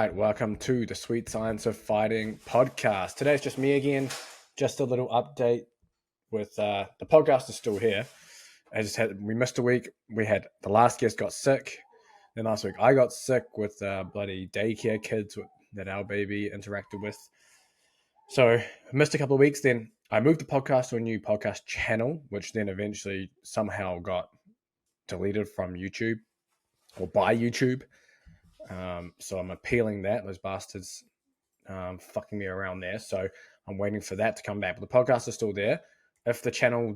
right, welcome to the Sweet Science of Fighting podcast. Today's just me again. Just a little update with the podcast is still here. We missed a week. We had the last guest got sick. Then last week I got sick with bloody daycare kids that our baby interacted with. So I missed a couple of weeks. Then I moved the podcast to a new podcast channel, which then eventually somehow got deleted from YouTube or by YouTube. So I'm appealing that. Those bastards fucking me around there. So I'm waiting for that to come back. But the podcast is still there. If the channel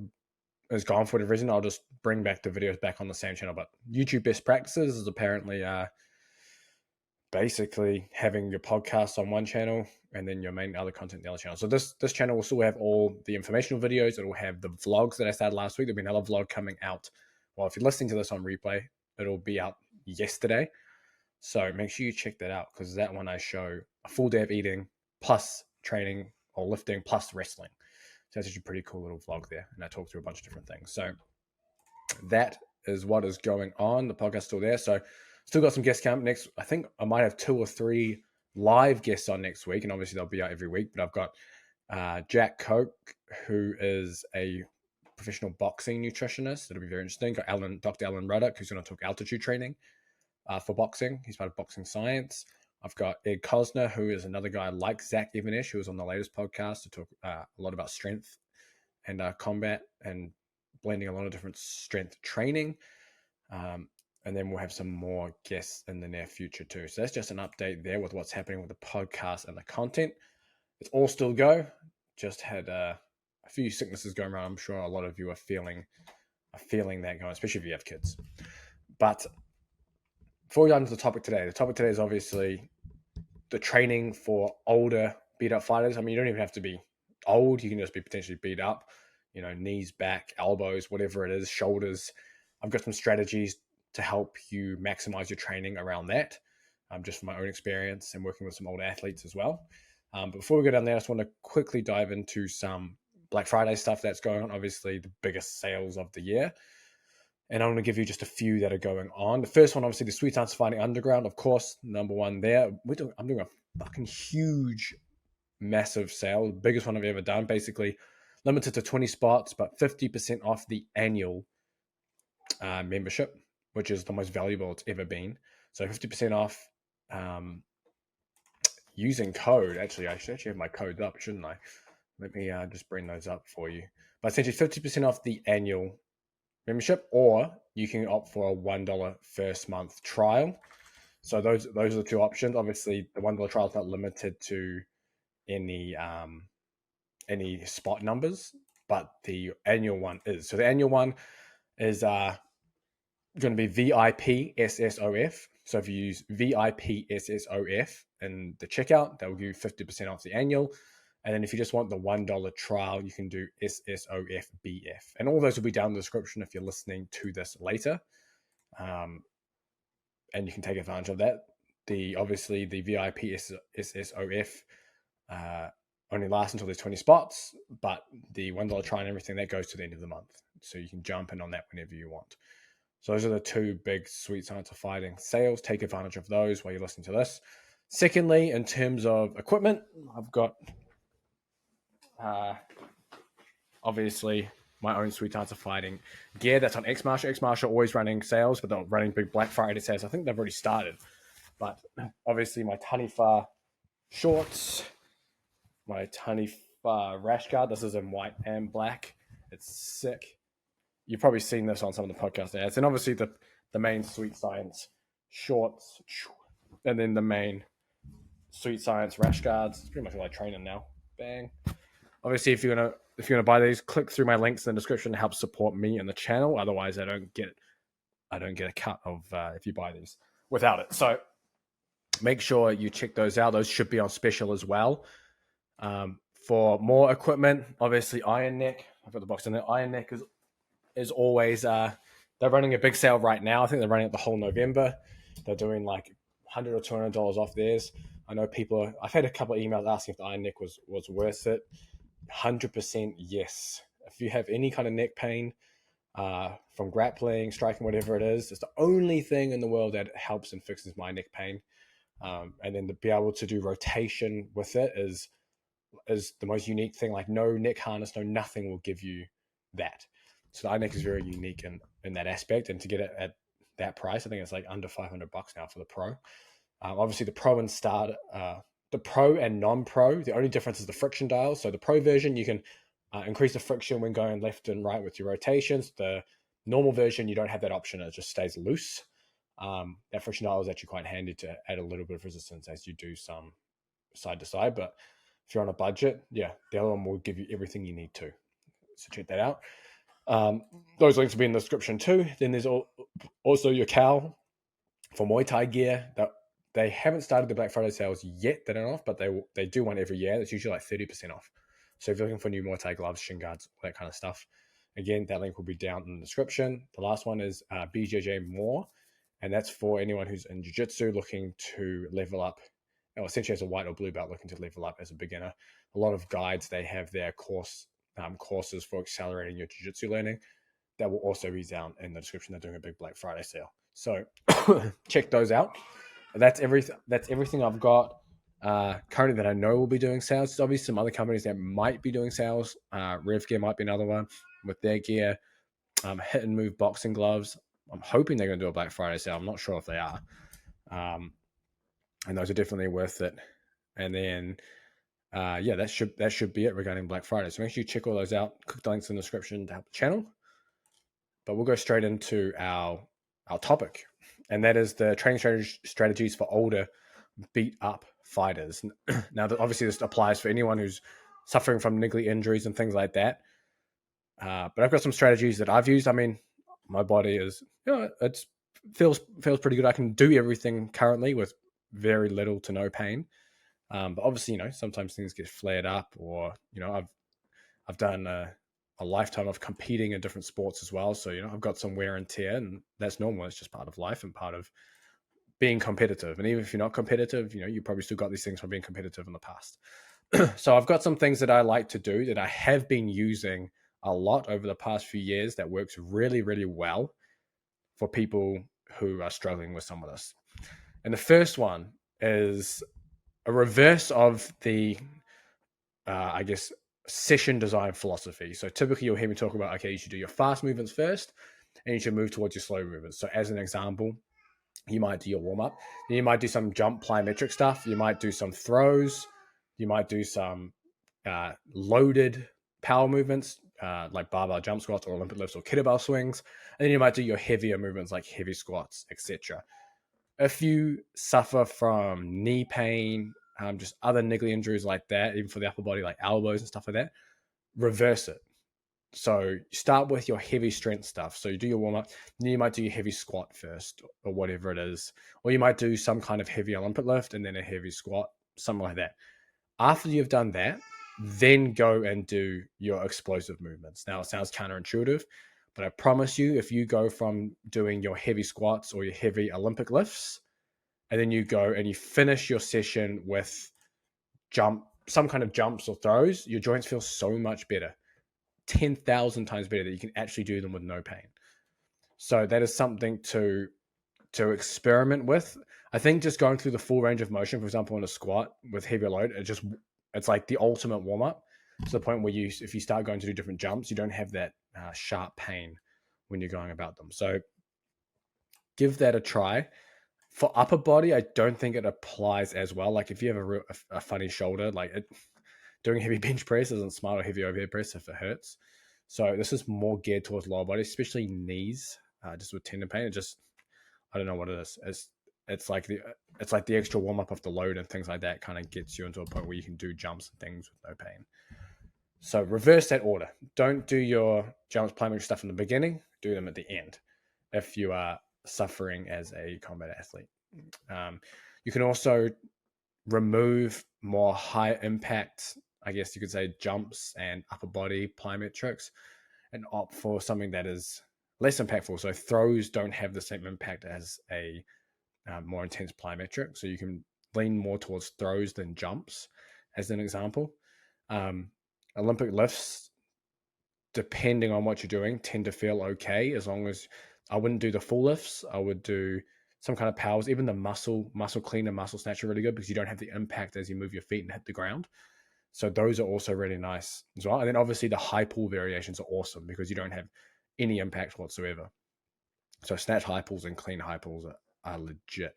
is gone for whatever reason, I'll just bring back the videos back on the same channel. But YouTube best practices is apparently basically having your podcast on one channel and then your main other content on the other channel. So this channel will still have all the informational videos. It will have the vlogs that I started last week. There'll be another vlog coming out. Well, if you're listening to this on replay, it'll be out yesterday. So make sure you check that out because that one I show a full day of eating plus training or lifting plus wrestling. So that's actually a pretty cool little vlog there. And I talk through a bunch of different things. So that is what is going on. The podcast's still there. So still got some guests coming next. I think I might have 2 or 3 live guests on next week. And obviously they'll be out every week. But I've got Jack Koch, who is a professional boxing nutritionist. That'll be very interesting. Got Dr. Alan Ruddock, who's going to talk altitude training. For boxing. He's part of Boxing Science. I've got Ed Cosner, who is another guy like Zach Evanish, who was on the latest podcast to talk a lot about strength and combat and blending a lot of different strength training. And then we'll have some more guests in the near future too. So that's just an update there with what's happening with the podcast and the content. It's all still go. Just had a few sicknesses going around. I'm sure a lot of you are feeling that going, especially if you have kids. But before we dive into the topic today is obviously the training for older beat up fighters. I mean, you don't even have to be old. You can just be potentially beat up, knees, back, elbows, whatever it is, shoulders. I've got some strategies to help you maximize your training around that, just from my own experience and working with some older athletes as well. But before we go down there, I just want to quickly dive into some Black Friday stuff that's going on. Obviously, the biggest sales of the year. And I'm going to give you just a few that are going on. The first one, obviously, the Sweet Science of Fighting Underground, of course, number one there. I'm doing a fucking huge, massive sale, the biggest one I've ever done. Basically, limited to 20 spots, but 50% off the annual membership, which is the most valuable it's ever been. So 50% off using code. Actually, I should actually have my codes up, shouldn't I? Let me just bring those up for you. But essentially, 50% off the annual membership, or you can opt for a $1 first month trial. So those are the two options. Obviously, the $1 trial is not limited to any spot numbers, but the annual one is. So the annual one is going to be VIP SSOF. So if you use VIP SSOF in the checkout, that will give you 50% off the annual. And then if you just want the $1 trial, you can do SSOFBF. And all those will be down in the description if you're listening to this later. And you can take advantage of that. Obviously, the VIP SSOF only lasts until there's 20 spots, but the $1 trial and everything, that goes to the end of the month. So you can jump in on that whenever you want. So those are the 2 big Sweet Science of Fighting sales. Take advantage of those while you're listening to this. Secondly, in terms of equipment, I've got obviously my own Sweet Science of Fighting gear that's on X Martial. X Martial always running sales, but they're running big Black Friday sales. I think they've already started. But obviously my Tanifa shorts, my Tanifa rash guard. This is in white and black. It's sick. You've probably seen this on some of the podcast ads. And obviously the main Sweet Science shorts, and then the main Sweet Science rash guards. It's pretty much like training now. Bang. Obviously, if you're gonna buy these, click through my links in the description to help support me and the channel. Otherwise, I don't get a cut of if you buy these without it. So make sure you check those out. Those should be on special as well. For more equipment, obviously Iron Neck. I've got the box in there. Iron Neck is always they're running a big sale right now. I think they're running it the whole November. They're doing like $100 or $200 off theirs. I know I've had a couple of emails asking if the Iron Neck was worth it. 100% yes. If you have any kind of neck pain from grappling, striking, whatever it is, it's the only thing in the world that helps and fixes my neck pain. And then to be able to do rotation with it is the most unique thing. Like no neck harness, no nothing will give you that. So the iNeck is very unique in that aspect. And to get it at that price, I think it's like under $500 now for the Pro. Obviously, the Pro and Start, the Pro and non-Pro, the only difference is the friction dial. So the Pro version, you can increase the friction when going left and right with your rotations. The normal version, you don't have that option. It just stays loose. That friction dial is actually quite handy to add a little bit of resistance as you do some side to side. But if you're on a budget, yeah, the other one will give you everything you need to. So check that out. Those links will be in the description too. Then there's also your cowl for Muay Thai gear. That they haven't started the Black Friday sales yet. They don't off, but they do one every year. It's usually like 30% off. So if you're looking for new Muay Thai gloves, shin guards, all that kind of stuff, again, that link will be down in the description. The last one is BJJ More, and that's for anyone who's in jiu-jitsu looking to level up, or essentially as a white or blue belt looking to level up as a beginner. A lot of guides, they have their courses for accelerating your jiu-jitsu learning. That will also be down in the description. They're doing a big Black Friday sale. So check those out. That's everything I've got currently that I know will be doing sales. There's obviously some other companies that might be doing sales. Rev Gear might be another one with their gear. Hit and Move boxing gloves. I'm hoping they're going to do a Black Friday sale. I'm not sure if they are. And those are definitely worth it. And then, yeah, that should be it regarding Black Friday. So make sure you check all those out. Click the links in the description to help the channel. But we'll go straight into our topic, and that is the training strategies for older, beat up fighters. Now, obviously, this applies for anyone who's suffering from niggly injuries and things like that. But I've got some strategies that I've used. I mean, my body is, it feels pretty good. I can do everything currently with very little to no pain. But obviously, sometimes things get flared up, or I've done a lifetime of competing in different sports as well. So, I've got some wear and tear, and that's normal. It's just part of life and part of being competitive. And even if you're not competitive, you probably still got these things from being competitive in the past. So I've got some things that I like to do that I have been using a lot over the past few years that works really, really well for people who are struggling with some of this. And the first one is a reverse of the, I guess, session design philosophy. So typically you'll hear me talk about, okay, you should do your fast movements first and you should move towards your slow movements. So as an example, you might do your warm-up, then you might do some jump plyometric stuff, you might do some throws, you might do some loaded power movements like barbell jump squats or Olympic lifts or kettlebell swings, and then you might do your heavier movements like heavy squats, etc. If you suffer from knee pain, just other niggly injuries like that, even for the upper body like elbows and stuff like that, reverse it. So you start with your heavy strength stuff. So you do your warm-up, then you might do your heavy squat first or whatever it is. Or you might do some kind of heavy Olympic lift and then a heavy squat, something like that. After you've done that, then go and do your explosive movements. Now, it sounds counterintuitive, but I promise you, if you go from doing your heavy squats or your heavy Olympic lifts, and then you go and you finish your session with some kind of jumps or throws, your joints feel so much better. 10,000 times better that you can actually do them with no pain. So that is something to experiment with. I think just going through the full range of motion, for example, in a squat with heavier load, it's like the ultimate warm up to the point where if you start going to do different jumps, you don't have that sharp pain when you're going about them. So give that a try. For upper body, I don't think it applies as well. Like if you have a funny shoulder, doing heavy bench press isn't smart, or heavy overhead press if it hurts. So this is more geared towards lower body, especially knees, just with tendon pain. I don't know what it is. It's like the extra warm up of the load and things like that kind of gets you into a point where you can do jumps and things with no pain. So reverse that order. Don't do your jumps, plyometric stuff in the beginning. Do them at the end if you are suffering as a combat athlete. You can also remove more high impact, I guess you could say, jumps and upper body plyometrics and opt for something that is less impactful. So throws don't have the same impact as a more intense plyometric. So you can lean more towards throws than jumps, as an example. Olympic lifts, depending on what you're doing, tend to feel okay as long as I wouldn't do the full lifts. I would do some kind of powers. Even the muscle clean and muscle snatch are really good because you don't have the impact as you move your feet and hit the ground. So those are also really nice as well. And then obviously the high pull variations are awesome because you don't have any impact whatsoever. So snatch high pulls and clean high pulls are legit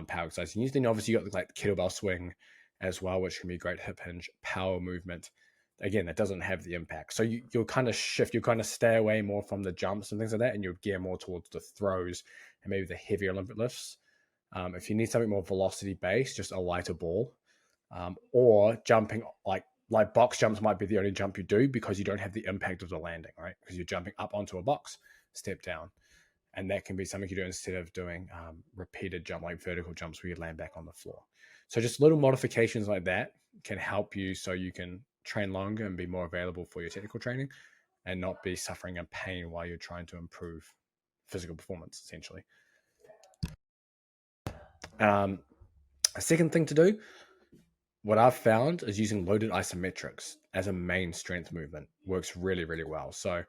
power exercise. And then obviously you got like the kettlebell swing as well, which can be a great hip hinge power movement. Again, that doesn't have the impact. So you'll kind of shift, you kind of stay away more from the jumps and things like that, and you'll gear more towards the throws and maybe the heavier Olympic lifts. If you need something more velocity based, just a lighter ball, or jumping like box jumps might be the only jump you do because you don't have the impact of the landing, right? Because you're jumping up onto a box, step down. And that can be something you do instead of doing repeated jump, like vertical jumps where you land back on the floor. So just little modifications like that can help you so you can train longer and be more available for your technical training and not be suffering in pain while you're trying to improve physical performance, essentially. A second thing to do, what I've found is using loaded isometrics as a main strength movement works really, really well. So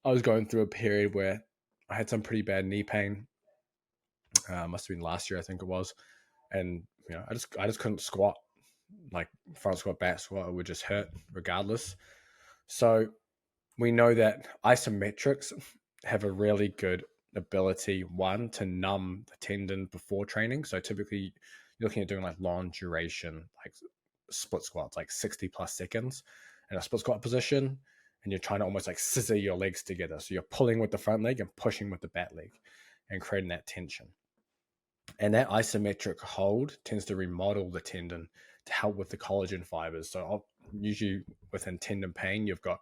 I was going through a period where I had some pretty bad knee pain. Must have been last year, I think it was. And I just couldn't squat, like front squat, back squat. It would just hurt regardless. So we know that isometrics have a really good ability, one, to numb the tendon before training. So typically you're looking at doing like long duration, like split squats, like 60 plus seconds in a split squat position. And you're trying to almost like scissor your legs together. So you're pulling with the front leg and pushing with the back leg and creating that tension. And that isometric hold tends to remodel the tendon to help with the collagen fibers. So usually within tendon pain, you've got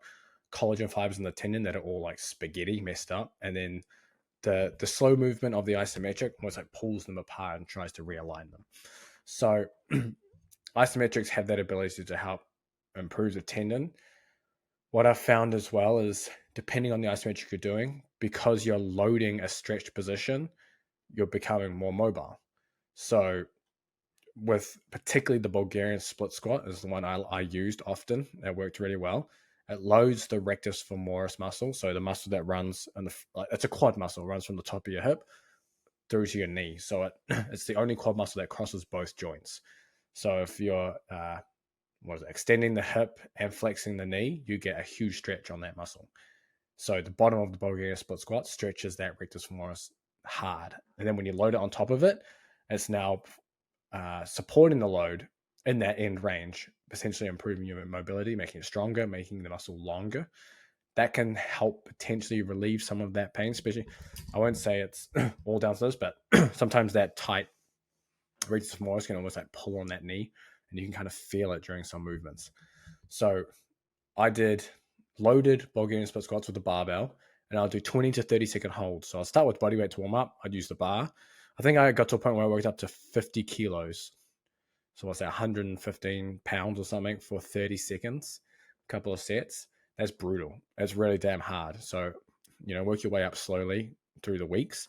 collagen fibers in the tendon that are all like spaghetti messed up. And then the slow movement of the isometric almost like pulls them apart and tries to realign them. So isometrics have that ability to help improve the tendon. What I've found as well is depending on the isometric you're doing, because you're loading a stretched position, you're becoming more mobile. So with particularly the Bulgarian split squat is the one I used often. That worked really well. It loads the rectus femoris muscle. So the muscle that runs, it's a quad muscle, runs from the top of your hip through to your knee. So it's the only quad muscle that crosses both joints. So if you're extending the hip and flexing the knee, you get a huge stretch on that muscle. So the bottom of the Bulgarian split squat stretches that rectus femoris hard. And then when you load it on top of it, it's now supporting the load in that end range, essentially improving your mobility, making it stronger, making the muscle longer. That can help potentially relieve some of that pain, especially, I won't say it's all down to this, but sometimes that tight rectus femoris can almost like pull on that knee, and you can kind of feel it during some movements. So I did loaded Bulgarian split squats with the barbell, and I'll do 20 to 30 second holds. So I'll start with bodyweight to warm up. I'd use the bar. I think I got to a point where I worked up to 50 kilos. So what's that, 115 pounds or something for 30 seconds, a couple of sets. That's brutal. That's really damn hard. So, work your way up slowly through the weeks.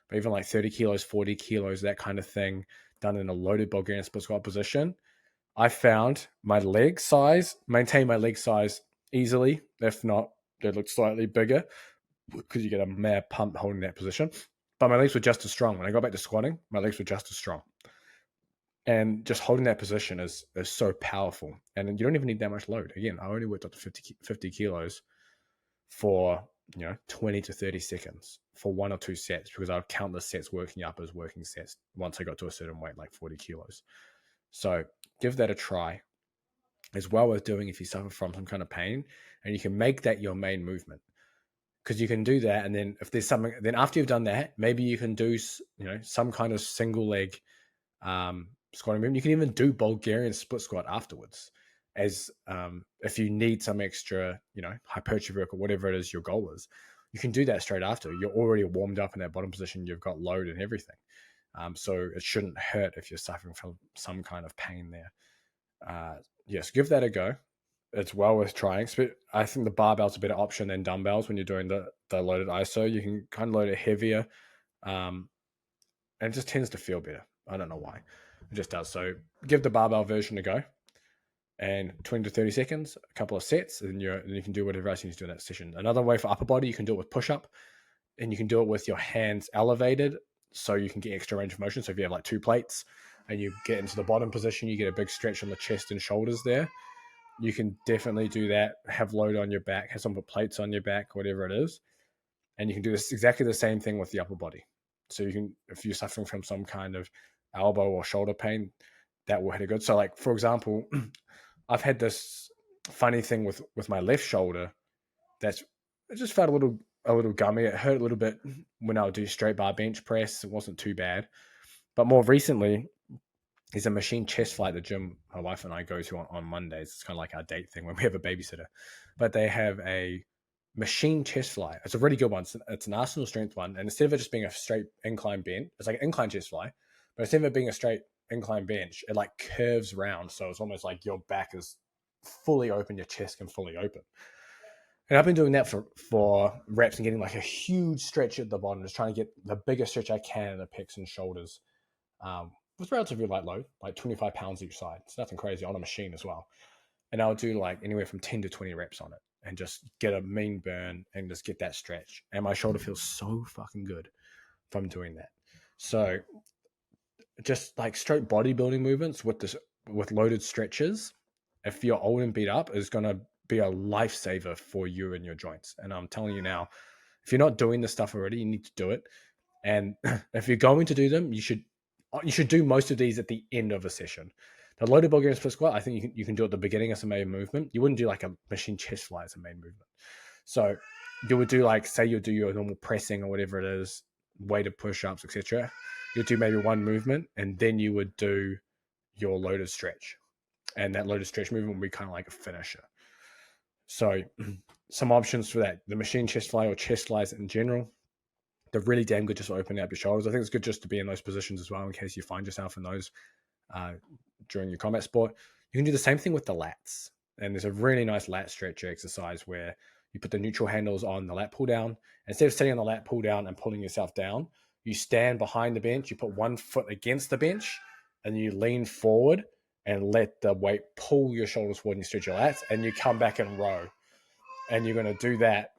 But even like 30 kilos, 40 kilos, that kind of thing done in a loaded Bulgarian split squat position, I found my leg size, maintain my leg size easily. If not, they look slightly bigger because you get a mad pump holding that position. But my legs were just as strong. When I got back to squatting, my legs were just as strong. And just holding that position is so powerful. And you don't even need that much load. Again, I only worked up to 50 kilos for 20 to 30 seconds for 1 or 2 sets, because I would count the sets working up as working sets once I got to a certain weight, like 40 kilos. So give that a try. It's well worth doing if you suffer from some kind of pain, and you can make that your main movement, because you can do that. And then if there's something, then after you've done that, maybe you can do some kind of single leg squatting movement. You can even do Bulgarian split squat afterwards, as if you need some extra hypertrophy or whatever it is your goal is. You can do that straight after. You're already warmed up in that bottom position. You've got load and everything. So it shouldn't hurt if you're suffering from some kind of pain there. Yes, give that a go. It's well worth trying. I think the barbell's a better option than dumbbells when you're doing the loaded ISO. You can kind of load it heavier, and it just tends to feel better. I don't know why. It just does. So give the barbell version a go, and 20 to 30 seconds, a couple of sets, and you can do whatever else you need to do in that session. Another way for upper body, you can do it with push-up, and you can do it with your hands elevated. so you can get extra range of motion. So if you have like 2 plates and you get into the bottom position, you get a big stretch on the chest and shoulders there. You can definitely do that, have load on your back, have some plates on your back, whatever it is. And you can do this exactly the same thing with the upper body. So you can, if you're suffering from some kind of elbow or shoulder pain, that will hit it good. So like, for example, I've had this funny thing with my left shoulder it just felt a little gummy. It hurt a little bit when I would do straight bar bench press. It wasn't too bad. But more recently, there's a machine chest fly at the gym my wife and I go to on Mondays. It's kind of like our date thing when we have a babysitter. But they have a machine chest fly. It's a really good one. It's an Arsenal strength one. And instead of it just being a straight incline bench, it's like an incline chest fly. But instead of it being a straight incline bench, it like curves round. So it's almost like your back is fully open, your chest can fully open. And I've been doing that for reps and getting like a huge stretch at the bottom, just trying to get the biggest stretch I can in the pecs and shoulders. With relatively light load, like 25 pounds each side. It's nothing crazy on a machine as well. And I'll do like anywhere from 10 to 20 reps on it and just get a mean burn and just get that stretch. And my shoulder feels so fucking good from doing that. So just like straight bodybuilding movements with loaded stretches, if you're old and beat up, is going to be a lifesaver for you and your joints. And I'm telling you now, if you're not doing this stuff already, you need to do it. And if you're going to do them, you should do most of these at the end of a session. The loaded Bulgarian split squat, I think you can do at the beginning as a main movement. You wouldn't do like a machine chest fly as a main movement. So you would do like, say you'll do your normal pressing or whatever it is, weighted push-ups, etc. You'll do maybe one movement and then you would do your loaded stretch. And that loaded stretch movement would be kind of like a finisher. So some options for that. The machine chest fly or chest flies in general, they're really damn good just for opening up your shoulders. I think it's good just to be in those positions as well in case you find yourself in those during your combat sport. You can do the same thing with the lats. And there's a really nice lat stretch exercise where you put the neutral handles on the lat pull down. Instead of sitting on the lat pull down and pulling yourself down, you stand behind the bench, you put one foot against the bench, and you lean forward and let the weight pull your shoulders forward and you stretch your lats, and you come back and row. And you're going to do that,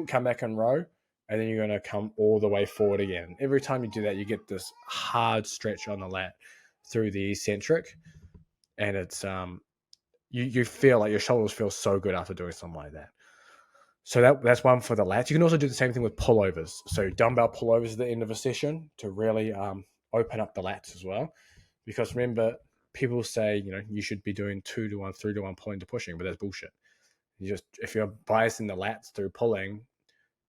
come back and row, and then you're going to come all the way forward again. Every time you do that, you get this hard stretch on the lat through the eccentric, and it's you feel like your shoulders feel so good after doing something like that. So that's one for the lats. You can also do the same thing with pullovers. So dumbbell pullovers at the end of a session to really open up the lats as well. Because remember, people say, you should be doing 2-to-1, 3-to-1 pulling to pushing, but that's bullshit. If you're biasing the lats through pulling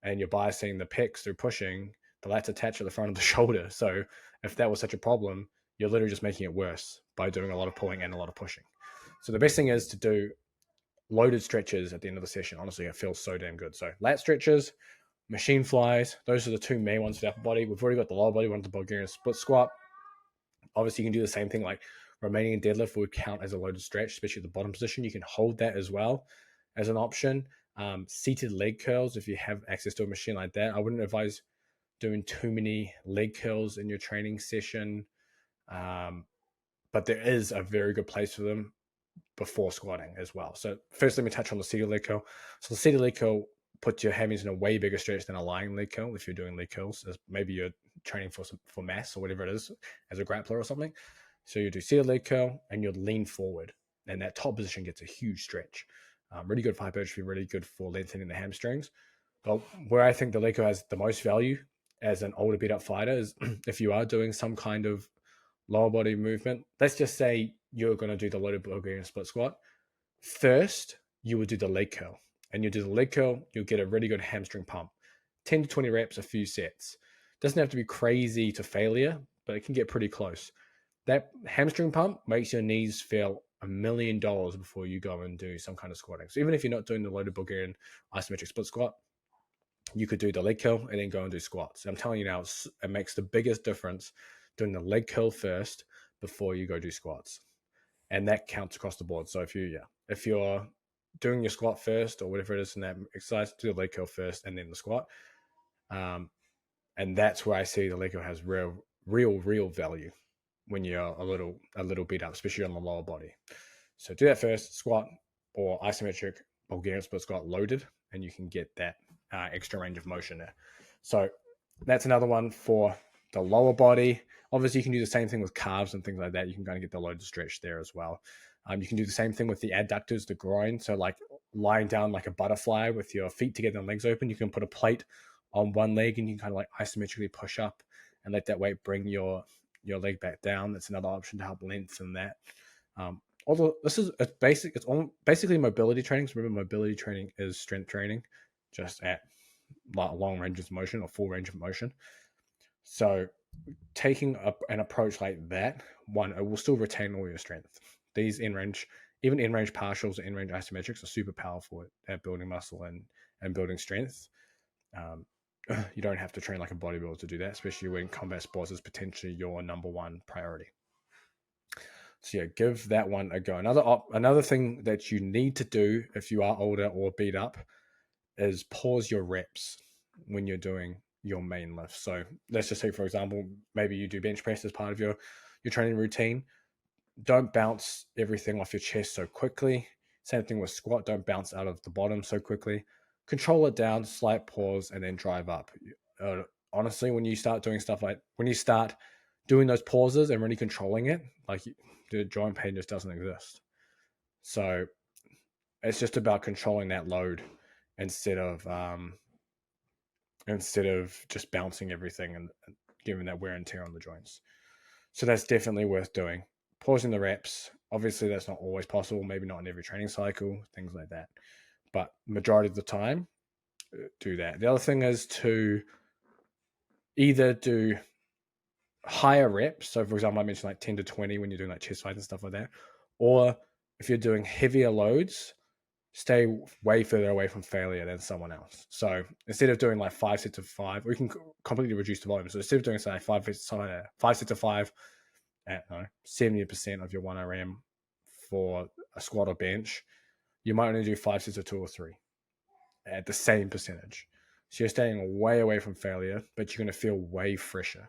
and you're biasing the pecs through pushing, the lats attach at the front of the shoulder. So if that was such a problem, you're literally just making it worse by doing a lot of pulling and a lot of pushing. So the best thing is to do loaded stretches at the end of the session. Honestly, it feels so damn good. So lat stretches, machine flies, those are the two main ones for the upper body. We've already got the lower body one, the Bulgarian split squat. Obviously, you can do the same thing like remaining deadlift would count as a loaded stretch, especially the bottom position. You can hold that as well as an option. Seated leg curls, if you have access to a machine like that. I wouldn't advise doing too many leg curls in your training session, but there is a very good place for them before squatting as well. So first, let me touch on the seated leg curl. So the seated leg curl puts your hammies in a way bigger stretch than a lying leg curl if you're doing leg curls. Maybe you're training for mass or whatever it is as a grappler or something. So you do seated leg curl and you'll lean forward, and that top position gets a huge stretch. Really good for hypertrophy, really good for lengthening the hamstrings. But where I think the leg curl has the most value as an older beat up fighter is if you are doing some kind of lower body movement. Let's just say you're going to do the loaded Bulgarian split squat. First, you would do the leg curl. And you do the leg curl, you'll get a really good hamstring pump. 10 to 20 reps, a few sets. Doesn't have to be crazy to failure, but it can get pretty close. That hamstring pump makes your knees feel $1 million before you go and do some kind of squatting. So even if you're not doing the loaded Bulgarian isometric split squat, you could do the leg curl and then go and do squats. I'm telling you now, it makes the biggest difference doing the leg curl first before you go do squats. And that counts across the board. So if you're doing your squat first or whatever it is in that exercise, do the leg curl first and then the squat. And that's where I see the leg curl has real value when you're a little beat up, especially on the lower body. So do that first, squat or isometric Bulgarian split squat loaded, and you can get that extra range of motion there. So that's another one for the lower body. Obviously, you can do the same thing with calves and things like that. You can kind of get the load stretch there as well. You can do the same thing with the adductors, the groin. So like lying down like a butterfly with your feet together and legs open, you can put a plate on one leg and you can kind of like isometrically push up and let that weight bring your leg back down. That's another option to help lengthen that. Although it's basically mobility training. So remember, mobility training is strength training, just at long range of motion or full range of motion. So taking an approach like that, one, it will still retain all your strength. These in-range, even in-range partials or in-range isometrics are super powerful at building muscle and building strength. You don't have to train like a bodybuilder to do that, especially when combat sports is potentially your number one priority. So yeah, give that one a go. Another thing that you need to do if you are older or beat up is pause your reps when you're doing your main lift. So let's just say, for example, maybe you do bench press as part of your training routine. Don't bounce everything off your chest so quickly. Same thing with squat. Don't bounce out of the bottom so quickly. Control it down, slight pause, and then drive up. Honestly, when you start doing those pauses and really controlling it, like the joint pain just doesn't exist. So it's just about controlling that load instead of just bouncing everything and giving that wear and tear on the joints. So that's definitely worth doing. Pausing the reps. Obviously, that's not always possible. Maybe not in every training cycle, things like that. But majority of the time, do that. The other thing is to either do higher reps. So, for example, I mentioned like 10 to 20 when you're doing like chest fights and stuff like that. Or if you're doing heavier loads, stay way further away from failure than someone else. So instead of doing like 5 sets of 5, we can completely reduce the volume. So instead of doing say 5 sets of 5 at 70% of your 1RM for a squat or bench, you might only do 5 sets of 2 or 3 at the same percentage. So you're staying way away from failure, but you're going to feel way fresher.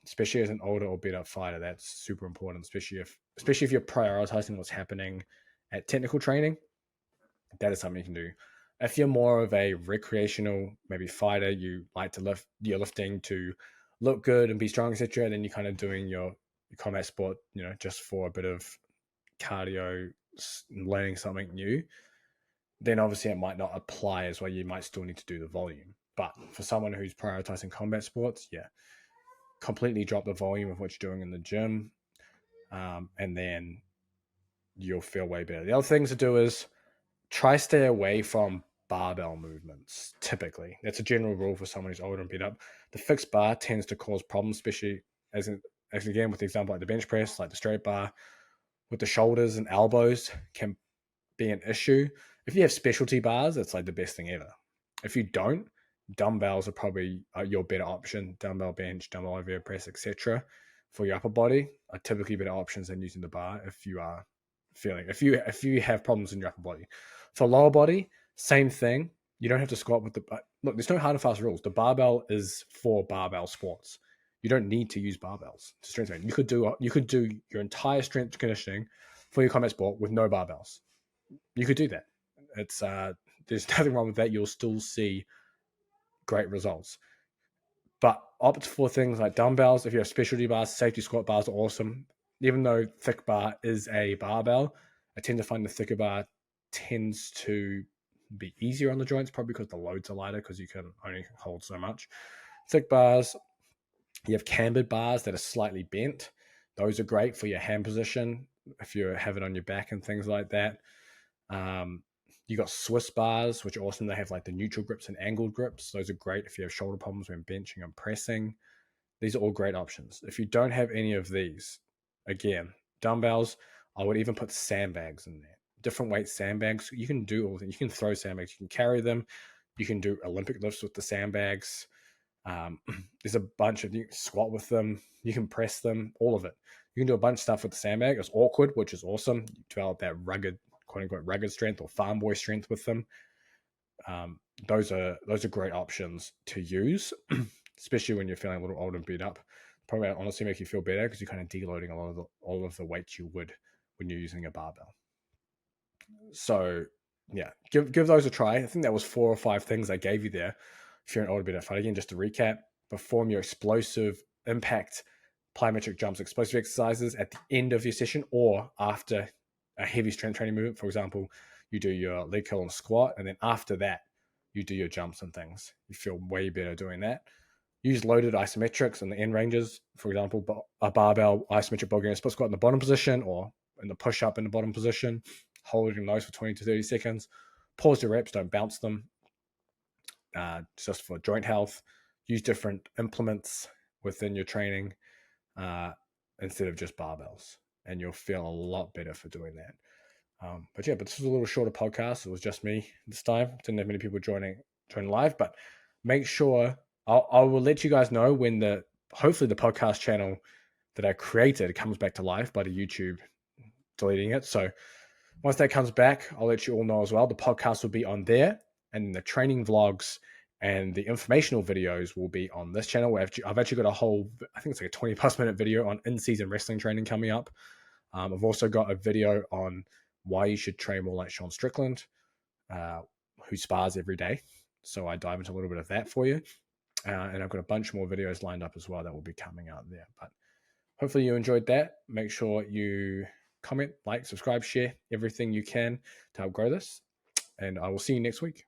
Especially as an older or beat up fighter, that's super important. Especially if you're prioritizing what's happening at technical training, that is something you can do. If you're more of a recreational, maybe fighter, you like to you're lifting to look good and be strong, etc., then you're kind of doing your combat sport, just for a bit of cardio, learning something new, then obviously it might not apply as well. You might still need to do the volume. But for someone who's prioritizing combat sports, yeah, completely drop the volume of what you're doing in the gym, and then you'll feel way better. The other things to do is try stay away from barbell movements. Typically, that's a general rule for someone who's older and beat up. The fixed bar tends to cause problems, especially as again with the example like the bench press, like the straight bar, with the shoulders and elbows can be an issue. If you have specialty bars, that's like the best thing ever. If you don't, dumbbells are probably your better option. Dumbbell bench, dumbbell overhead press, etc. for your upper body are typically better options than using the bar if you have problems in your upper body. For lower body, same thing. You don't have to squat with look, there's no hard and fast rules. The barbell is for barbell sports. You don't need to use barbells to strength train. You could do your entire strength conditioning for your combat sport with no barbells. You could do that. It's there's nothing wrong with that. You'll still see great results. But opt for things like dumbbells. If you have specialty bars, safety squat bars are awesome. Even though thick bar is a barbell, I tend to find the thicker bar tends to be easier on the joints, probably because the loads are lighter because you can only hold so much. Thick bars, you have cambered bars that are slightly bent. Those are great for your hand position if you have it on your back and things like that. You got Swiss bars, which are awesome. They have like the neutral grips and angled grips. Those are great if you have shoulder problems when benching and pressing. These are all great options. If you don't have any of these, again, dumbbells, I would even put sandbags in there. Different weight sandbags. You can do all things. You can throw sandbags. You can carry them. You can do Olympic lifts with the sandbags. There's a bunch of, you can squat with them. You can press them, all of it. You can do a bunch of stuff with the sandbag. It's awkward, which is awesome. You develop that rugged, quote unquote, rugged strength or farm boy strength with them. Those are great options to use, especially when you're feeling a little old and beat up. Probably honestly make you feel better because you're kind of deloading all of the weight you would when you're using a barbell. So yeah, give those a try. I think that was 4 or 5 things I gave you there. If you're an older beat up fighter, again, just to recap: perform your explosive impact plyometric jumps, explosive exercises at the end of your session or after a heavy strength training movement. For example, you do your leg curl and squat, and then after that, you do your jumps and things. You feel way better doing that. Use loaded isometrics in the end ranges. For example, a barbell isometric bogey split squat in the bottom position or in the push-up in the bottom position, holding those for 20 to 30 seconds. Pause your reps, don't bounce them. Just for joint health. Use different implements within your training instead of just barbells, and you'll feel a lot better for doing that. But this was a little shorter podcast. It was just me this time. Didn't have many people joining live, but make sure I will let you guys know when hopefully the podcast channel that I created comes back to life by the YouTube deleting it. So once that comes back, I'll let you all know as well. The podcast will be on there, and the training vlogs and the informational videos will be on this channel. I've actually got a whole, I think it's like a 20+ minute video on in-season wrestling training coming up. I've also got a video on why you should train more like Sean Strickland, who spars every day. So I dive into a little bit of that for you. And I've got a bunch more videos lined up as well that will be coming out there. But hopefully you enjoyed that. Make sure you comment, like, subscribe, share everything you can to help grow this. And I will see you next week.